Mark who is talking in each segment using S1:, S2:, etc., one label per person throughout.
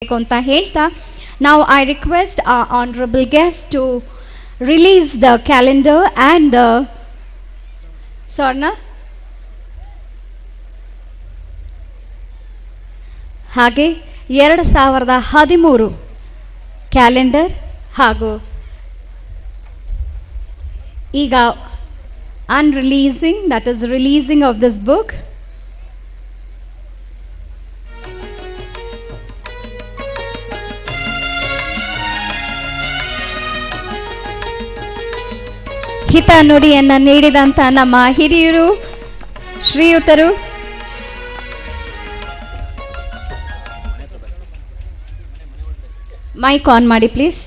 S1: ಅಂತ ಹೇಳ್ತಾ now I request our honorable guest to release the calendar and the Sorna ಹಾಗೆ 2013 calendar ಹಾಗೂ ಈಗ unreleasing, that is releasing of this book. ಹಿತ ನುಡಿಯನ್ನು ನೀಡಿದಂಥ ನಮ್ಮ ಹಿರಿಯರು ಶ್ರೀಯುತರು ಮೈಕ್ ಆನ್ ಮಾಡಿ please.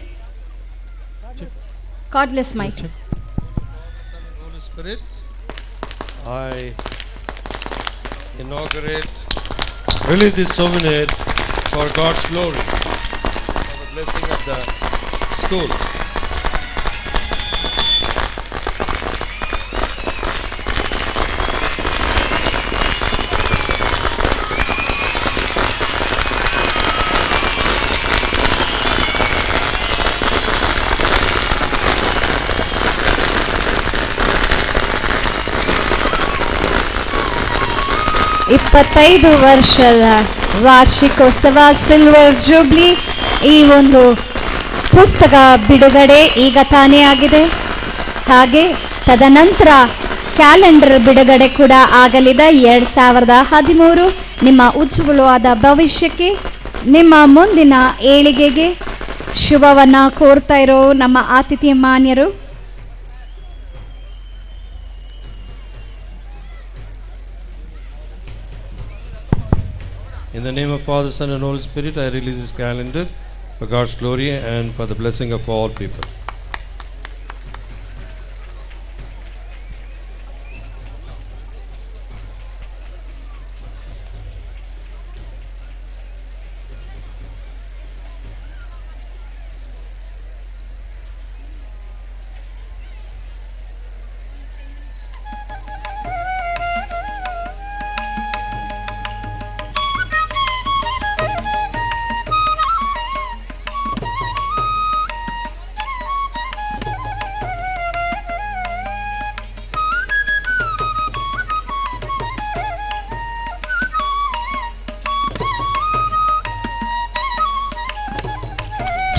S1: Cordless mic.
S2: I inaugurate really this souvenir for God's glory, for the blessing of the school.
S1: ಇಪ್ಪತ್ತೈದು ವರ್ಷದ ವಾರ್ಷಿಕೋತ್ಸವ ಸಿಲ್ವರ್ ಜೂಬ್ಲಿ ಈ ಒಂದು ಪುಸ್ತಕ ಬಿಡುಗಡೆ ಈಗ ತಾನೇ ಆಗಿದೆ. ಹಾಗೆ ತದನಂತರ ಕ್ಯಾಲೆಂಡರ್ ಬಿಡುಗಡೆ ಕೂಡ ಆಗಲಿದೆ. 2013 ನಿಮ್ಮ ಉಜ್ವಲವಾದ ಭವಿಷ್ಯಕ್ಕೆ, ನಿಮ್ಮ ಮುಂದಿನ ಏಳಿಗೆಗೆ ಶುಭವನ್ನು ಕೋರ್ತಾ ಇರೋ ನಮ್ಮ ಆತಿಥ್ಯ ಮಾನ್ಯರು.
S2: In the name of Father, Son and Holy Spirit, I release this calendar for God's glory and for the blessing of all people.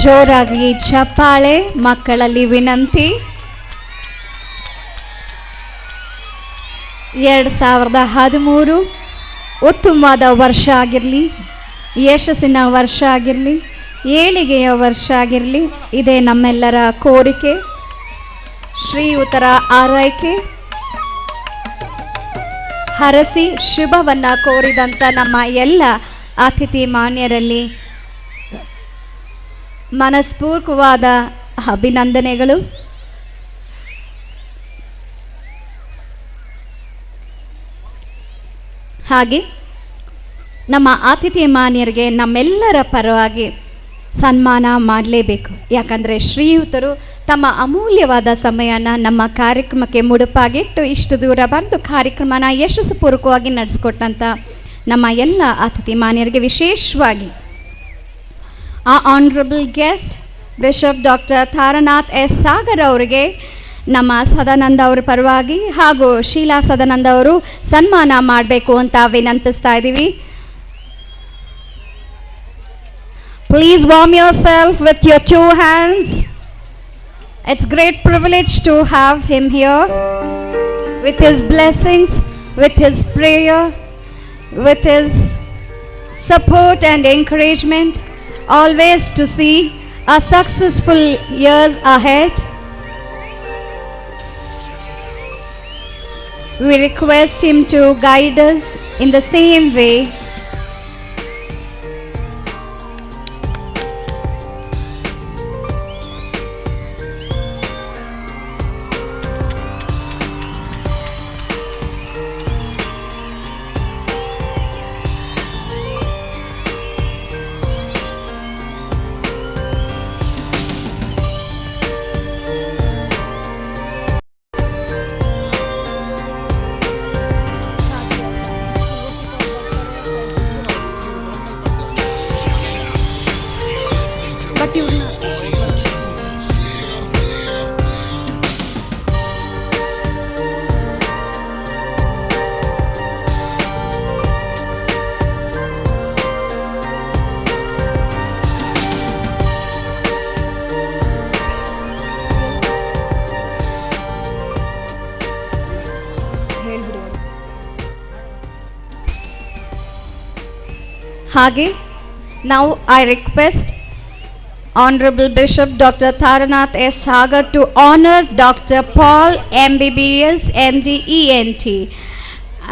S2: ಜೋರಾಗಿ ಚಪ್ಪಾಳೆ ಮಕ್ಕಳಲ್ಲಿ ವಿನಂತಿ. 2013 ಉತ್ತಮವಾದ ವರ್ಷ ಆಗಿರಲಿ, ಯಶಸ್ಸಿನ ವರ್ಷ ಆಗಿರಲಿ, ಏಳಿಗೆಯ ವರ್ಷ ಆಗಿರಲಿ, ಇದೇ ನಮ್ಮೆಲ್ಲರ ಕೋರಿಕೆ, ಶ್ರೀಯುತರ ಆರೈಕೆ. ಹರಸಿ ಶುಭವನ್ನು ಕೋರಿದಂಥ ನಮ್ಮ ಎಲ್ಲ ಅತಿಥಿ ಮಾನ್ಯರಲ್ಲಿ ಮನಸ್ಪೂರ್ವಕವಾದ ಅಭಿನಂದನೆಗಳು. ಹಾಗೆ ನಮ್ಮ ಆತಿಥ್ಯ ಮಾನ್ಯರಿಗೆ ನಮ್ಮೆಲ್ಲರ ಪರವಾಗಿ ಸನ್ಮಾನ ಮಾಡಲೇಬೇಕು. ಯಾಕಂದರೆ ಶ್ರೀಯುತರು ತಮ್ಮ ಅಮೂಲ್ಯವಾದ ಸಮಯನ ನಮ್ಮ ಕಾರ್ಯಕ್ರಮಕ್ಕೆ ಮುಡುಪಾಗಿಟ್ಟು ಇಷ್ಟು ದೂರ ಬಂದು ಕಾರ್ಯಕ್ರಮನ ಯಶಸ್ಸುಪೂರ್ವಕವಾಗಿ ನಡೆಸ್ಕೊಟ್ಟಂಥ ನಮ್ಮ ಎಲ್ಲ ಅತಿಥಿ ಮಾನ್ಯರಿಗೆ, ವಿಶೇಷವಾಗಿ ಆ honourable guest bishop doctor Tharanath S Sagar ಅವರಿಗೆ ನಮ್ಮ ಸದಾನಂದ ಅವರ ಪರವಾಗಿ ಹಾಗೂ ಶೀಲಾ ಸದಾನಂದ ಅವರು ಸನ್ಮಾನ ಮಾಡಬೇಕು ಅಂತ ವಿನಂತಿಸ್ತಾ ಇದ್ದೀವಿ. Please warm your self with your 2 hands. It's great privilege to have him here with his blessings, with his prayer, with his support and encouragement, always to see a successful years ahead. We request him to guide us in the same way.
S1: But ಇವ್ರನ್ನ
S2: ಹಾಗೆ now I request Honorable Bishop Dr. Taranath S. Sagar to honor Dr. Paul MBBS MD ENT.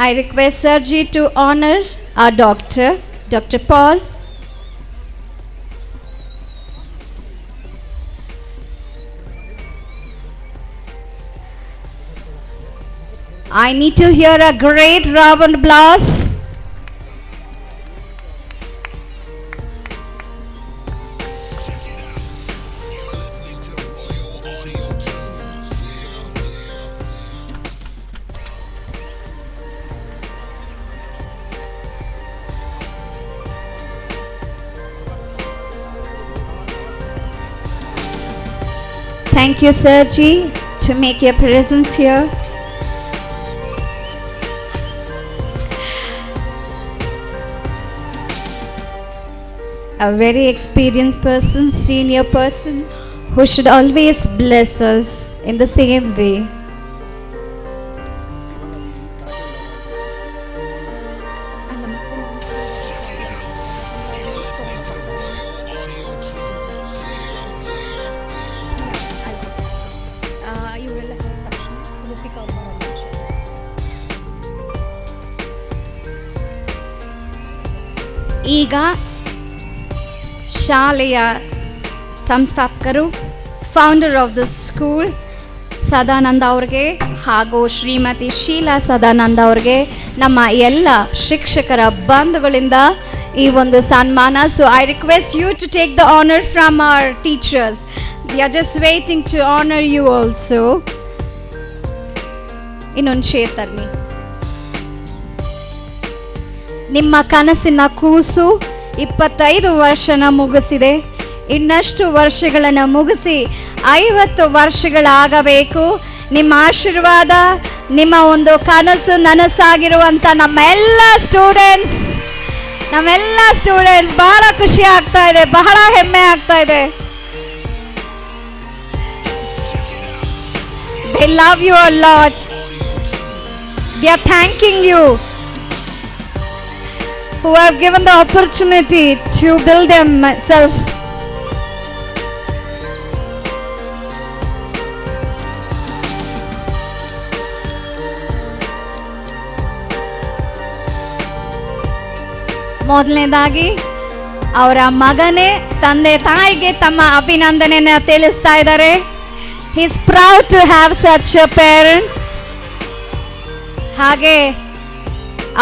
S2: I request Sergi to honor our doctor, Dr. Paul. I need to hear a great round of applause. Thank you, Sergi, to make your presence here. A very experienced person, senior person, who should always bless us in the same way. ಈಗ ಶಾಲೆಯ ಸಂಸ್ಥಾಪಕರು, founder of the school Sadananda ಅವ್ರಿಗೆ ಹಾಗೂ ಶ್ರೀಮತಿ ಶೀಲಾ ಸದಾನಂದ ಅವ್ರಿಗೆ ನಮ್ಮ ಎಲ್ಲ ಶಿಕ್ಷಕರ ಬಂಧುಗಳಿಂದ ಈ ಒಂದು ಸನ್ಮಾನ. So I request you to take the honour from our teachers. We are just waiting to honour you also. ಇನ್ನೊಂದು ಶೇರ್ ತರ್ನಿ. ನಿಮ್ಮ ಕನಸಿನ ಕೂಸು 25 ವರ್ಷನ ಮುಗಿಸಿದೆ. ಇನ್ನಷ್ಟು ವರ್ಷಗಳನ್ನು ಮುಗಿಸಿ 50 ವರ್ಷಗಳಾಗಬೇಕು. ನಿಮ್ಮ ಆಶೀರ್ವಾದ, ನಿಮ್ಮ ಒಂದು ಕನಸು ನನಸಾಗಿರುವಂಥ ನಮ್ಮೆಲ್ಲ ಸ್ಟೂಡೆಂಟ್ಸ್ ಬಹಳ ಖುಷಿ ಆಗ್ತಾ ಇದೆ, ಬಹಳ ಹೆಮ್ಮೆ ಆಗ್ತಾ ಇದೆ. They love you a lot. They are thanking you who have given the opportunity to build themselves. ಮೊದಲನೇದಾಗಿ ಅವರ ಮಗನೇ ತಂದೆ ತಾಯಿಗೆ ತಮ್ಮ ಅಭಿನಂದನೆಯನ್ನು ತಿಳಿಸ್ತಾ ಇದ್ದಾರೆ. He is proud to have such a parent. ಹಾಗೆ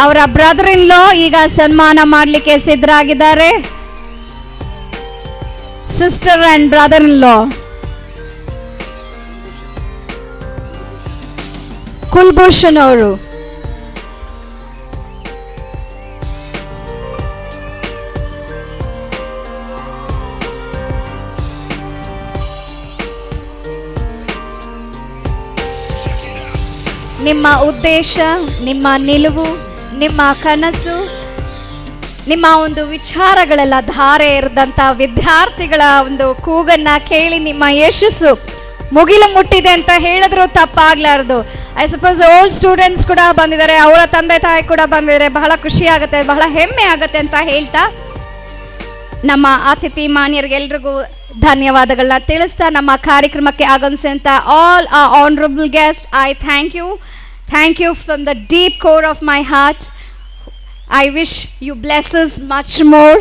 S2: ಅವರ ಬ್ರದರ್ ಇನ್ ಲಾ ಈಗ ಸನ್ಮಾನ ಮಾಡಲಿಕ್ಕೆ ಸಿದ್ಧರಾಗಿದ್ದಾರೆ. ಸಿಸ್ಟರ್ ಅಂಡ್ ಬ್ರದರ್ ಇನ್ ಲಾ ಕುಲ್ಭೂಷಣ್ ಅವರು. ನಿಮ್ಮ ಉದ್ದೇಶ, ನಿಮ್ಮ ನಿಲುವು, ನಿಮ್ಮ ಕನಸು, ನಿಮ್ಮ ಒಂದು ವಿಚಾರಗಳೆಲ್ಲ ಧಾರೆ ಇರದಂಥ ವಿದ್ಯಾರ್ಥಿಗಳ ಒಂದು ಕೂಗನ್ನು ಕೇಳಿ ನಿಮ್ಮ ಯಶಸ್ಸು ಮುಗಿಲು ಮುಟ್ಟಿದೆ ಅಂತ ಹೇಳಿದ್ರು ತಪ್ಪಾಗ್ಲಾರ್ದು. ಐ ಸಪೋಸ್ ಓಲ್ಡ್ ಸ್ಟೂಡೆಂಟ್ಸ್ ಕೂಡ ಬಂದಿದ್ದಾರೆ, ಅವರ ತಂದೆ ತಾಯಿ ಕೂಡ ಬಂದಿದ್ದಾರೆ. ಬಹಳ ಖುಷಿ ಆಗುತ್ತೆ, ಬಹಳ ಹೆಮ್ಮೆ ಆಗುತ್ತೆ ಅಂತ ಹೇಳ್ತಾ ನಮ್ಮ ಅತಿಥಿ ಮಾನ್ಯರಿಗೆಲ್ರಿಗೂ ಧನ್ಯವಾದಗಳನ್ನ ತಿಳಿಸ್ತಾ ನಮ್ಮ ಕಾರ್ಯಕ್ರಮಕ್ಕೆ ಆಗಮಿಸಿದಂಥ all honourable guest, I thank you from the deep core of my heart. I wish you blessings much more.